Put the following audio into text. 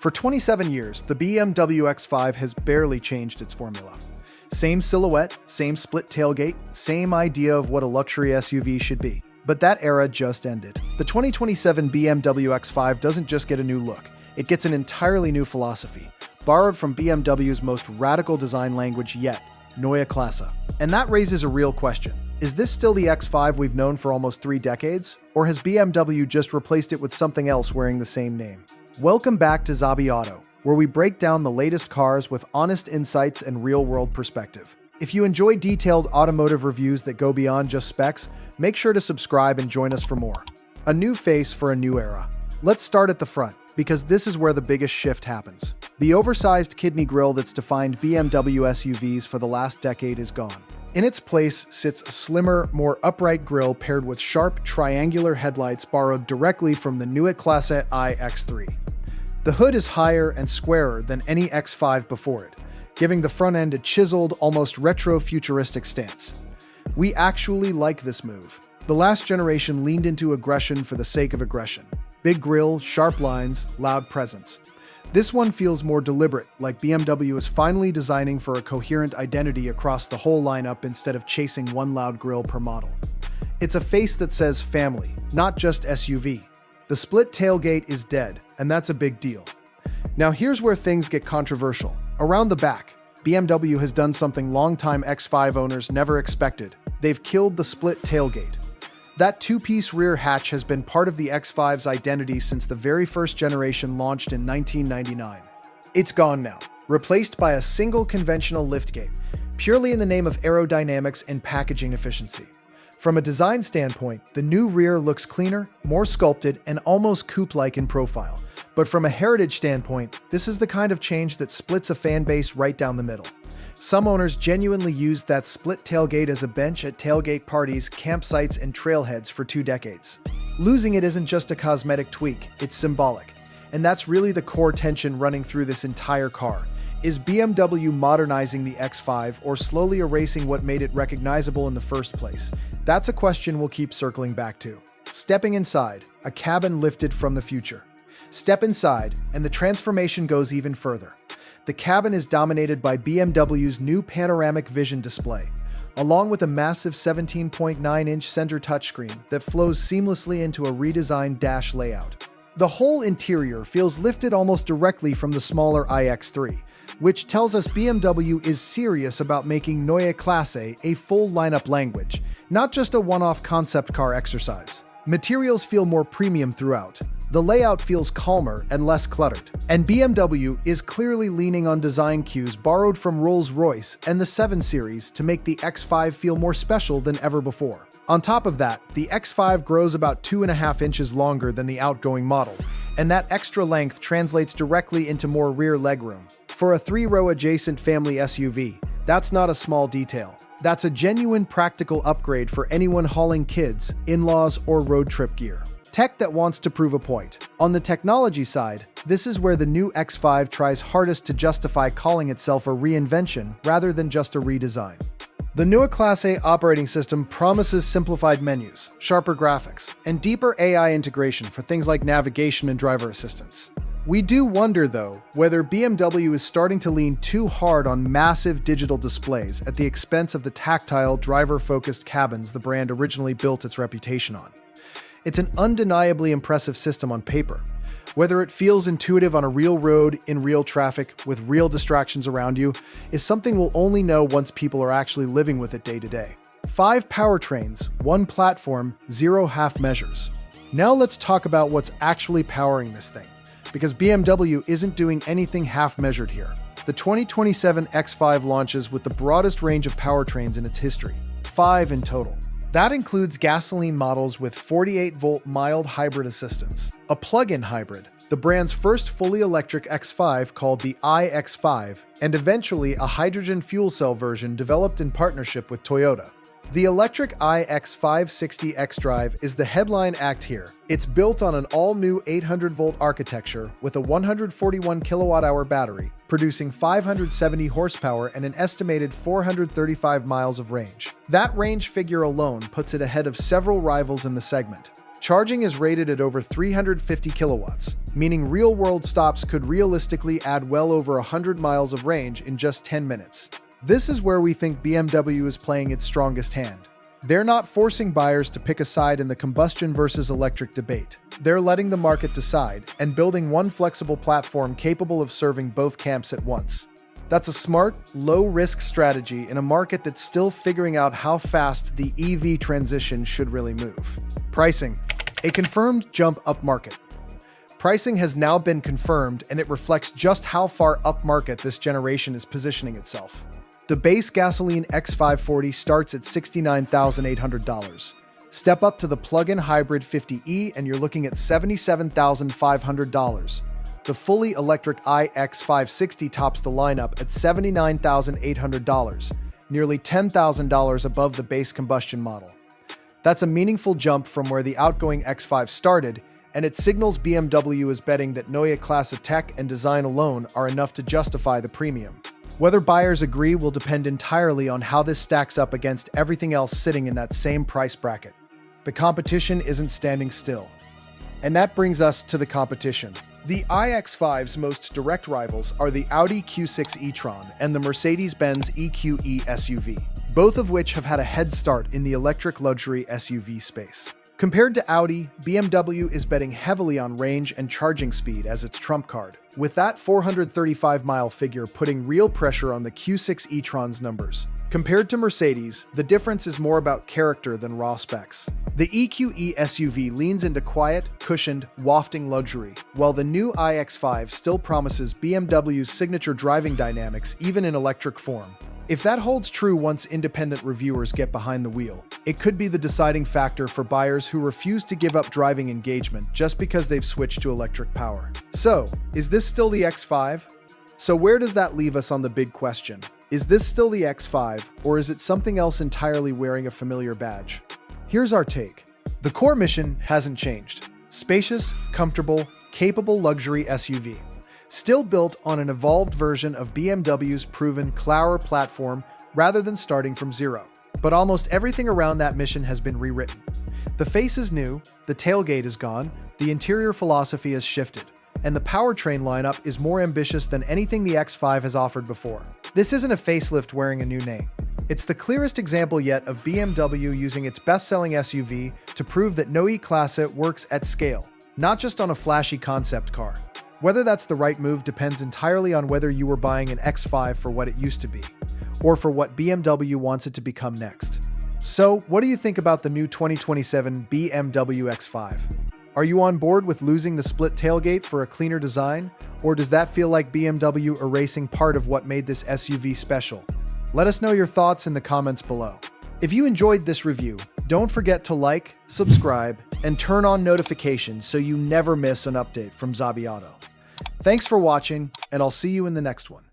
For 27 years, the BMW X5 has barely changed its formula. Same silhouette, same split tailgate, same idea of what a luxury SUV should be. But that era just ended. The 2027 BMW X5 doesn't just get a new look, it gets an entirely new philosophy, borrowed from BMW's most radical design language yet, Neue Klasse. And that raises a real question. Is this still the X5 we've known for almost 3 decades? Or has BMW just replaced it with something else wearing the same name? Welcome back to Zabi Auto, where we break down the latest cars with honest insights and real-world perspective. If you enjoy detailed automotive reviews that go beyond just specs, make sure to subscribe and join us for more. A new face for a new era. Let's start at the front, because this is where the biggest shift happens. The oversized kidney grille that's defined BMW SUVs for the last decade is gone. In its place sits a slimmer, more upright grille paired with sharp, triangular headlights borrowed directly from the Neue Klasse iX3. The hood is higher and squarer than any X5 before it, giving the front end a chiseled, almost retro-futuristic stance. We actually like this move. The last generation leaned into aggression for the sake of aggression. Big grille, sharp lines, loud presence. This one feels more deliberate, like BMW is finally designing for a coherent identity across the whole lineup instead of chasing one loud grille per model. It's a face that says family, not just SUV. The split tailgate is dead, and that's a big deal. Now here's where things get controversial. Around the back, BMW has done something longtime X5 owners never expected. They've killed the split tailgate. That two-piece rear hatch has been part of the X5's identity since the very first generation launched in 1999. It's gone now, replaced by a single conventional liftgate, purely in the name of aerodynamics and packaging efficiency. From a design standpoint, the new rear looks cleaner, more sculpted, and almost coupe-like in profile. But from a heritage standpoint, this is the kind of change that splits a fan base right down the middle. Some owners genuinely used that split tailgate as a bench at tailgate parties, campsites, and trailheads for 2 decades. Losing it isn't just a cosmetic tweak, it's symbolic. And that's really the core tension running through this entire car. Is BMW modernizing the X5 or slowly erasing what made it recognizable in the first place? That's a question we'll keep circling back to. Stepping inside, a cabin lifted from the future. Step inside, and the transformation goes even further. The cabin is dominated by BMW's new Panoramic Vision display, along with a massive 17.9-inch center touchscreen that flows seamlessly into a redesigned dash layout. The whole interior feels lifted almost directly from the smaller iX3, which tells us BMW is serious about making Neue Klasse a full lineup language, not just a one-off concept car exercise. Materials feel more premium throughout. The layout feels calmer and less cluttered. And BMW is clearly leaning on design cues borrowed from Rolls-Royce and the 7 Series to make the X5 feel more special than ever before. On top of that, the X5 grows about 2.5 inches longer than the outgoing model, and that extra length translates directly into more rear legroom. For a 3-row adjacent family SUV, that's not a small detail. That's a genuine practical upgrade for anyone hauling kids, in-laws, or road trip gear. Tech that wants to prove a point. On the technology side, this is where the new X5 tries hardest to justify calling itself a reinvention rather than just a redesign. The Neue Klasse operating system promises simplified menus, sharper graphics, and deeper AI integration for things like navigation and driver assistance. We do wonder, though, whether BMW is starting to lean too hard on massive digital displays at the expense of the tactile, driver-focused cabins the brand originally built its reputation on. It's an undeniably impressive system on paper. Whether it feels intuitive on a real road, in real traffic, with real distractions around you, is something we'll only know once people are actually living with it day to day. 5 powertrains, 1 platform, 0 half measures. Now let's talk about what's actually powering this thing, because BMW isn't doing anything half-measured here. The 2027 X5 launches with the broadest range of powertrains in its history, 5 in total. That includes gasoline models with 48-volt mild hybrid assistance, a plug-in hybrid, the brand's first fully electric X5 called the iX5, and eventually a hydrogen fuel cell version developed in partnership with Toyota. The electric iX560 xDrive is the headline act here. It's built on an all-new 800-volt architecture with a 141 kilowatt-hour battery, producing 570 horsepower and an estimated 435 miles of range. That range figure alone puts it ahead of several rivals in the segment. Charging is rated at over 350 kilowatts, meaning real-world stops could realistically add well over 100 miles of range in just 10 minutes. This is where we think BMW is playing its strongest hand. They're not forcing buyers to pick a side in the combustion versus electric debate. They're letting the market decide and building one flexible platform capable of serving both camps at once. That's a smart, low-risk strategy in a market that's still figuring out how fast the EV transition should really move. Pricing. A confirmed jump upmarket. Pricing has now been confirmed, and it reflects just how far upmarket this generation is positioning itself. The base gasoline X540 starts at $69,800. Step up to the plug-in hybrid 50e and you're looking at $77,500. The fully electric iX560 tops the lineup at $79,800, nearly $10,000 above the base combustion model. That's a meaningful jump from where the outgoing X5 started, and it signals BMW is betting that Neue Klasse tech and design alone are enough to justify the premium. Whether buyers agree will depend entirely on how this stacks up against everything else sitting in that same price bracket. The competition isn't standing still. And that brings us to the competition. The iX5's most direct rivals are the Audi Q6 e-tron and the Mercedes-Benz EQE SUV, both of which have had a head start in the electric luxury SUV space. Compared to Audi, BMW is betting heavily on range and charging speed as its trump card, with that 435-mile figure putting real pressure on the Q6 e-tron's numbers. Compared to Mercedes, the difference is more about character than raw specs. The EQE SUV leans into quiet, cushioned, wafting luxury, while the new iX5 still promises BMW's signature driving dynamics even in electric form. If that holds true once independent reviewers get behind the wheel, it could be the deciding factor for buyers who refuse to give up driving engagement just because they've switched to electric power. So, is this still the X5? So where does that leave us on the big question? Is this still the X5, or is it something else entirely wearing a familiar badge? Here's our take. The core mission hasn't changed. Spacious, comfortable, capable luxury SUV. Still built on an evolved version of BMW's proven Klasse platform rather than starting from zero. But almost everything around that mission has been rewritten. The face is new, the tailgate is gone, the interior philosophy has shifted, and the powertrain lineup is more ambitious than anything the X5 has offered before. This isn't a facelift wearing a new name. It's the clearest example yet of BMW using its best-selling SUV to prove that Neue Klasse works at scale, not just on a flashy concept car. Whether that's the right move depends entirely on whether you were buying an X5 for what it used to be, or for what BMW wants it to become next. So, what do you think about the new 2027 BMW X5? Are you on board with losing the split tailgate for a cleaner design, or does that feel like BMW erasing part of what made this SUV special? Let us know your thoughts in the comments below. If you enjoyed this review, don't forget to like, subscribe, and turn on notifications so you never miss an update from Zabi Auto. Thanks for watching, and I'll see you in the next one.